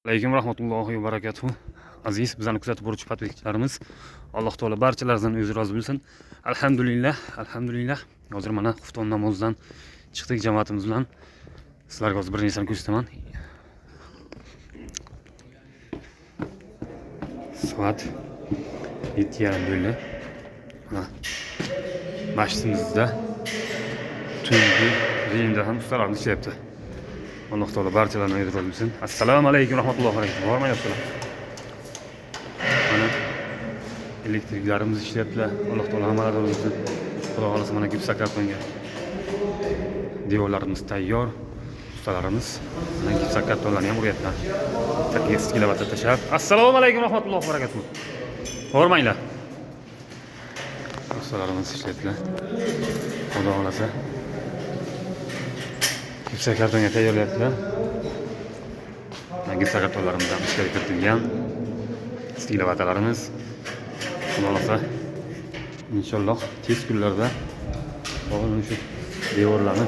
Alaykum rahmatullohi va barakatuh. Aziz bizani kuzatib boruvchi podpischilarimiz, Alloh taolo barchalaridan o'zi rozi bo'lsin. Alhamdulillah. Hozir mana xufton namozidan chiqdik jamoatimiz bilan. Sizlarga hozir bir narsani ko'rsataman. Soat 7:30 bo'ldi. Mana masjidimizda tungi rejimda ham ustalarimiz ishlayapti. Alloh taolo barchalarni o'zi rozi bo'lsin. Assalomu alaykum rahmatullohi va barakatuh. Bormayaptilar. Mana elektriklarimiz ishlayaptilar. Alloh taolo hammalarni rozi bo'lsin. Xudo xolasa mana gipsakartonga devorlarimiz tayyor. Ustalarimiz mana gipsakartonlarni ham uryaptilar. Takiga skilovat tashab. Assalomu alaykum rahmatullohi va barakatuh. Bormanglar. Ustalarimiz ishlayaptilar. Xudo xolasa gipsakartonga tayyorlayaptilar. Gipsakartonlarimiz ham ishga kiritilgan. Stilavatarlarimiz. Xudo xolasa inshaalloh tez kunlarda o'g'lim shu devorlarni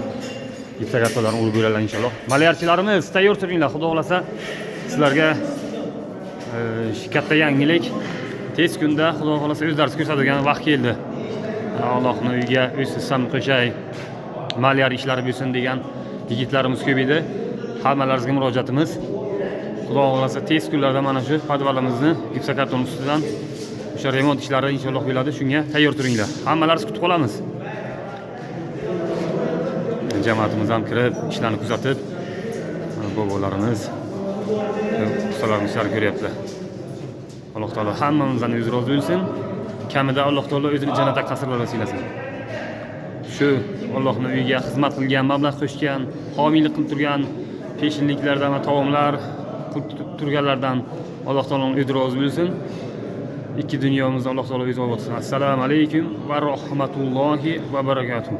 gipsakartonlarni urib beradilar inshaalloh. Malyarchilarimiz tayyor turinglar. Xudo xolasa sizlarga katta yangilik tez kunda xudo xolasa o'zlariz ko'rsatadigan vaqt keldi. Allohning uyiga o'zsizsam qo'shay malyar ishlari bo'lsin degan yigitlarimiz ko'p edi. Hammalaringizga murojaatimiz. Xudo xolasa tez kunlarda mana shu podvalimizni gipsakarton ustidan o'sha remont ishlari inshaalloh bo'ladi. Shunga tayyor turinglar. Hammalaringizni kutib qolamiz. Jamoatimiz ham kirib, ishlarni kuzatib, bobolarimiz, ustalarimiz ishlar ko'ryaptilar. Alloh taolo hammamizdan o'zi rozi bo'lsin. Kamida Alloh taolo o'zini jannatga qasrlarga siylasin. Shu Allohning uyiga xizmat qilgan, mablag' qo'shgan, homiylik qilib turgan peshinliklardan va taomlar turganlardan Alloh taoloning o'zi rozi bo'lsin. Ikki dunyomizni Alloh taolo o'zi obod qilsin. Assalomu alaykum va rahmatullohi va barakatuh.